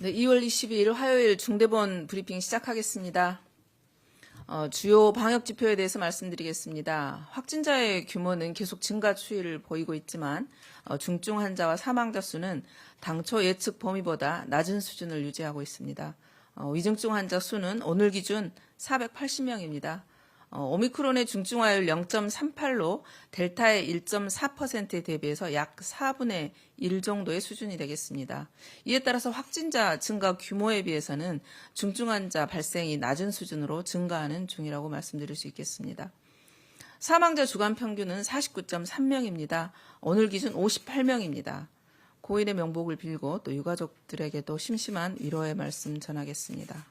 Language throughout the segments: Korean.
네, 2월 22일 화요일 중대본 브리핑 시작하겠습니다. 주요 방역 지표에 대해서 말씀드리겠습니다. 확진자의 규모는 계속 증가 추이를 보이고 있지만 중증 환자와 사망자 수는 당초 예측 범위보다 낮은 수준을 유지하고 있습니다. 위중증 환자 수는 오늘 기준 480명입니다. 오미크론의 중증화율 0.38로 델타의 1.4%에 대비해서 약 4분의 1 정도의 수준이 되겠습니다. 이에 따라서 확진자 증가 규모에 비해서는 중증 환자 발생이 낮은 수준으로 증가하는 중이라고 말씀드릴 수 있겠습니다. 사망자 주간 평균은 49.3명입니다. 오늘 기준 58명입니다. 고인의 명복을 빌고 또 유가족들에게도 심심한 위로의 말씀 전하겠습니다.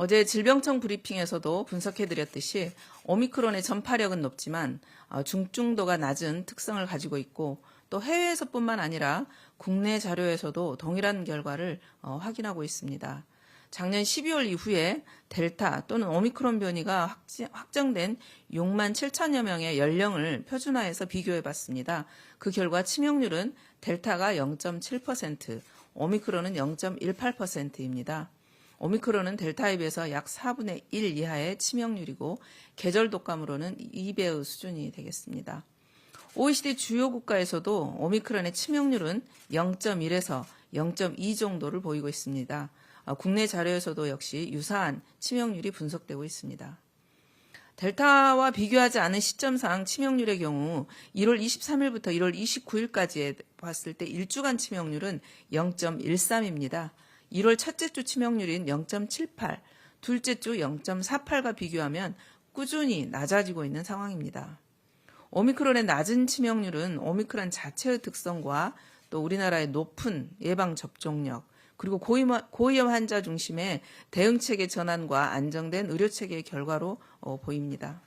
어제 질병청 브리핑에서도 분석해드렸듯이 오미크론의 전파력은 높지만 중증도가 낮은 특성을 가지고 있고 또 해외에서뿐만 아니라 국내 자료에서도 동일한 결과를 확인하고 있습니다. 작년 12월 이후에 델타 또는 오미크론 변이가 확정된 6만 7천여 명의 연령을 표준화해서 비교해봤습니다. 그 결과 치명률은 델타가 0.7%, 오미크론은 0.18%입니다. 오미크론은 델타에 비해서 약 4분의 1 이하의 치명률이고 계절 독감으로는 2배의 수준이 되겠습니다. OECD 주요 국가에서도 오미크론의 치명률은 0.1에서 0.2 정도를 보이고 있습니다. 국내 자료에서도 역시 유사한 치명률이 분석되고 있습니다. 델타와 비교하지 않은 시점상 치명률의 경우 1월 23일부터 1월 29일까지 봤을 때 일주간 치명률은 0.13입니다. 1월 첫째 주 치명률인 0.78, 둘째 주 0.48과 비교하면 꾸준히 낮아지고 있는 상황입니다. 오미크론의 낮은 치명률은 오미크론 자체의 특성과 또 우리나라의 높은 예방 접종력, 그리고 고위험 환자 중심의 대응체계 전환과 안정된 의료체계의 결과로 보입니다.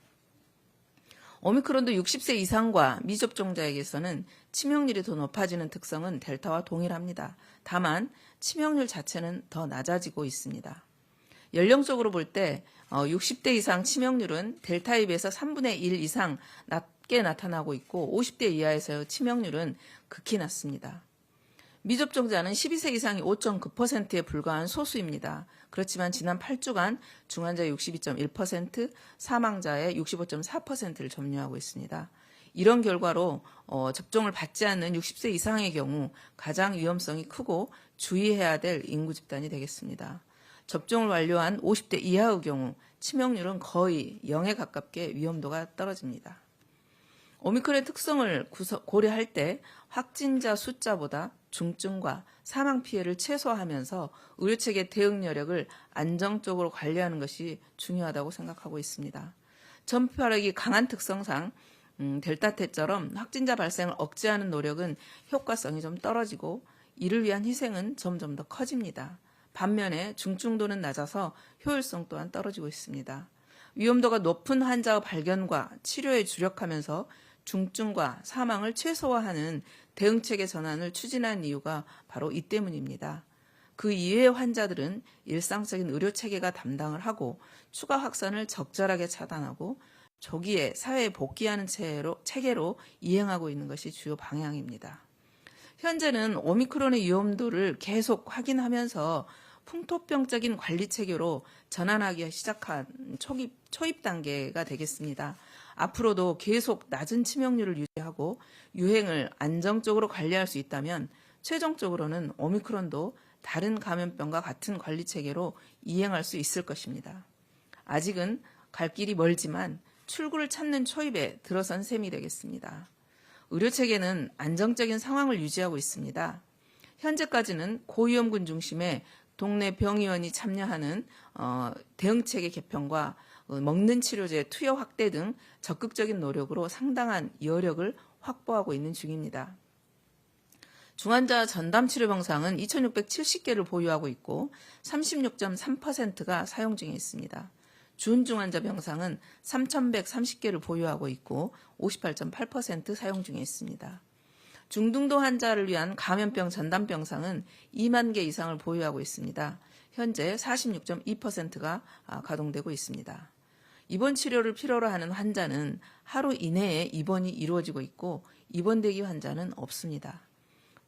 오미크론도 60세 이상과 미접종자에게서는 치명률이 더 높아지는 특성은 델타와 동일합니다. 다만 치명률 자체는 더 낮아지고 있습니다. 연령적으로 볼 때 60대 이상 치명률은 델타에 비해서 3분의 1 이상 낮게 나타나고 있고 50대 이하에서의 치명률은 극히 낮습니다. 미접종자는 12세 이상이 5.9%에 불과한 소수입니다. 그렇지만 지난 8주간 중환자의 62.1%, 사망자의 65.4%를 점유하고 있습니다. 이런 결과로 접종을 받지 않는 60세 이상의 경우 가장 위험성이 크고 주의해야 될 인구 집단이 되겠습니다. 접종을 완료한 50대 이하의 경우 치명률은 거의 0에 가깝게 위험도가 떨어집니다. 오미크론의 특성을 고려할 때 확진자 숫자보다 중증과 사망 피해를 최소화하면서 의료체계 대응 여력을 안정적으로 관리하는 것이 중요하다고 생각하고 있습니다. 전파력이 강한 특성상 델타 때처럼 확진자 발생을 억제하는 노력은 효과성이 좀 떨어지고 이를 위한 희생은 점점 더 커집니다. 반면에 중증도는 낮아서 효율성 또한 떨어지고 있습니다. 위험도가 높은 환자의 발견과 치료에 주력하면서 중증과 사망을 최소화하는 대응체계 전환을 추진한 이유가 바로 이 때문입니다. 그 이외의 환자들은 일상적인 의료체계가 담당을 하고 추가 확산을 적절하게 차단하고 조기에 사회에 복귀하는 체계로 이행하고 있는 것이 주요 방향입니다. 현재는 오미크론의 위험도를 계속 확인하면서 풍토병적인 관리체계로 전환하기 시작한 초입 단계가 되겠습니다. 앞으로도 계속 낮은 치명률을 유지하고 유행을 안정적으로 관리할 수 있다면 최종적으로는 오미크론도 다른 감염병과 같은 관리체계로 이행할 수 있을 것입니다. 아직은 갈 길이 멀지만 출구를 찾는 초입에 들어선 셈이 되겠습니다. 의료체계는 안정적인 상황을 유지하고 있습니다. 현재까지는 고위험군 중심의 동네 병의원이 참여하는 대응체계 개편과 먹는 치료제 투여 확대 등 적극적인 노력으로 상당한 여력을 확보하고 있는 중입니다. 중환자 전담 치료 병상은 2,670개를 보유하고 있고 36.3%가 사용 중에 있습니다. 준중환자 병상은 3,130개를 보유하고 있고 58.8% 사용 중에 있습니다. 중등도 환자를 위한 감염병 전담 병상은 2만 개 이상을 보유하고 있습니다. 현재 46.2%가 가동되고 있습니다. 입원 치료를 필요로 하는 환자는 하루 이내에 입원이 이루어지고 있고 입원 대기 환자는 없습니다.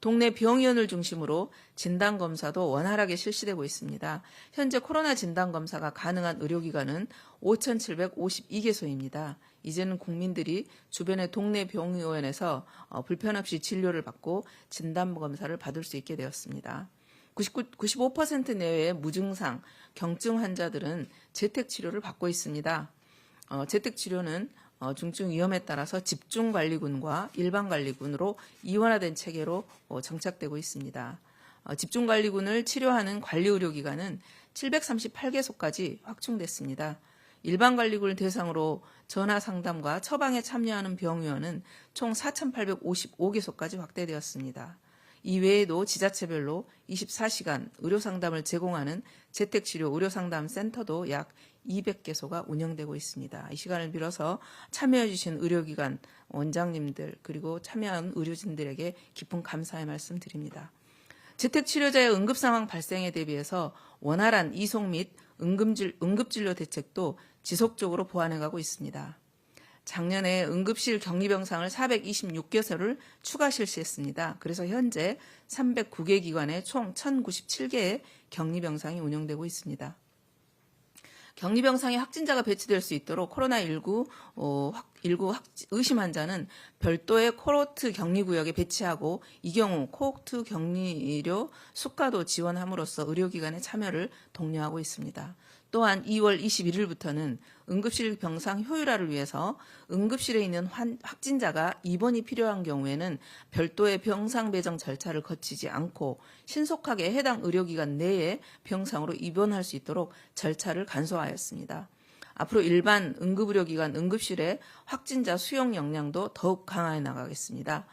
동네 병의원을 중심으로 진단검사도 원활하게 실시되고 있습니다. 현재 코로나 진단검사가 가능한 의료기관은 5,752개소입니다. 이제는 국민들이 주변의 동네 병의원에서 불편 없이 진료를 받고 진단검사를 받을 수 있게 되었습니다. 95% 내외의 무증상, 경증 환자들은 재택치료를 받고 있습니다. 재택치료는 중증 위험에 따라서 집중관리군과 일반관리군으로 이원화된 체계로 정착되고 있습니다. 집중관리군을 치료하는 관리의료기관은 738개소까지 확충됐습니다. 일반관리군을 대상으로 전화상담과 처방에 참여하는 병의원은 총 4,855개소까지 확대되었습니다. 이외에도 지자체별로 24시간 의료상담을 제공하는 재택치료 의료상담센터도 약 200개소가 운영되고 있습니다. 이 시간을 빌어서 참여해 주신 의료기관 원장님들 그리고 참여한 의료진들에게 깊은 감사의 말씀 드립니다. 재택치료자의 응급상황 발생에 대비해서 원활한 이송 및 응급진료 대책도 지속적으로 보완해가고 있습니다. 작년에 응급실 격리병상을 426개소를 추가 실시했습니다. 그래서 현재 309개 기관에 총 1,097개의 격리병상이 운영되고 있습니다. 격리병상에 확진자가 배치될 수 있도록 코로나19 의심 환자는 별도의 코호트 격리구역에 배치하고 이 경우 코호트 격리료 수가도 지원함으로써 의료기관의 참여를 독려하고 있습니다. 또한 2월 21일부터는 응급실 병상 효율화를 위해서 응급실에 있는 확진자가 입원이 필요한 경우에는 별도의 병상 배정 절차를 거치지 않고 신속하게 해당 의료기관 내에 병상으로 입원할 수 있도록 절차를 간소화하였습니다. 앞으로 일반 응급의료기관 응급실의 확진자 수용 역량도 더욱 강화해 나가겠습니다.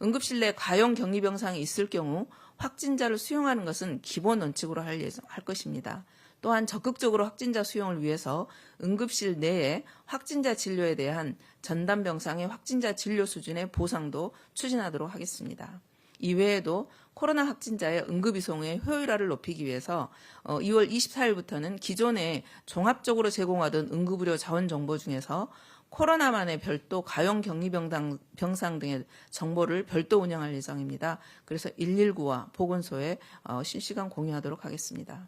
응급실 내 과용 격리병상이 있을 경우 확진자를 수용하는 것은 기본 원칙으로 할 것입니다. 또한 적극적으로 확진자 수용을 위해서 응급실 내에 확진자 진료에 대한 전담병상의 확진자 진료 수준의 보상도 추진하도록 하겠습니다. 이외에도 코로나 확진자의 응급이송의 효율화를 높이기 위해서 2월 24일부터는 기존에 종합적으로 제공하던 응급의료 자원 정보 중에서 코로나만의 별도 가용 격리병상 등의 정보를 별도 운영할 예정입니다. 그래서 119와 보건소에 실시간 공유하도록 하겠습니다.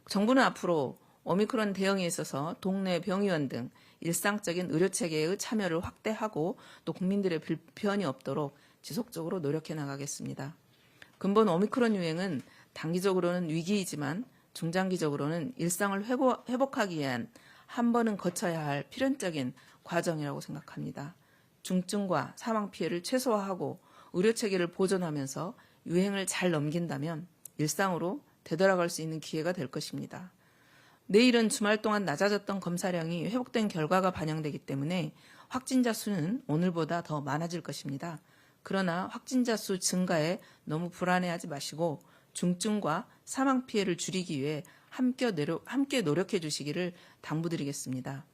정부는 앞으로 오미크론 대응에 있어서 동네 병의원 등 일상적인 의료체계의 참여를 확대하고 또 국민들의 불편이 없도록 지속적으로 노력해 나가겠습니다. 근본 오미크론 유행은 단기적으로는 위기이지만 중장기적으로는 일상을 회복하기 위한 한 번은 거쳐야 할 필연적인 과정이라고 생각합니다. 중증과 사망 피해를 최소화하고 의료체계를 보존하면서 유행을 잘 넘긴다면 일상으로 되돌아갈 수 있는 기회가 될 것입니다. 내일은 주말 동안 낮아졌던 검사량이 회복된 결과가 반영되기 때문에 확진자 수는 오늘보다 더 많아질 것입니다. 그러나 확진자 수 증가에 너무 불안해하지 마시고 중증과 사망 피해를 줄이기 위해 함께 노력해 주시기를 당부드리겠습니다.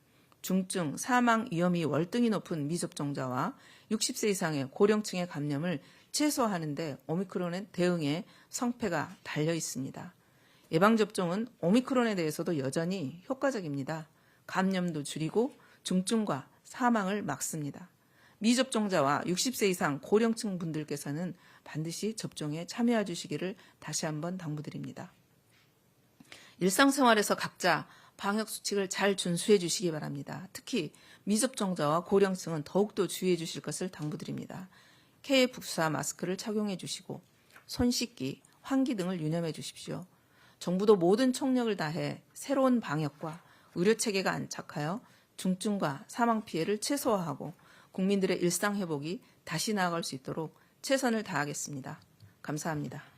중증, 사망 위험이 월등히 높은 미접종자와 60세 이상의 고령층의 감염을 최소화하는 데 오미크론의 대응에 성패가 달려 있습니다. 예방접종은 오미크론에 대해서도 여전히 효과적입니다. 감염도 줄이고 중증과 사망을 막습니다. 미접종자와 60세 이상 고령층 분들께서는 반드시 접종에 참여해 주시기를 다시 한번 당부드립니다. 일상생활에서 각자 방역수칙을 잘 준수해 주시기 바랍니다. 특히 미접종자와 고령층은 더욱더 주의해 주실 것을 당부드립니다. KF94 마스크를 착용해 주시고 손 씻기, 환기 등을 유념해 주십시오. 정부도 모든 총력을 다해 새로운 방역과 의료체계가 안착하여 중증과 사망 피해를 최소화하고 국민들의 일상 회복이 다시 나아갈 수 있도록 최선을 다하겠습니다. 감사합니다.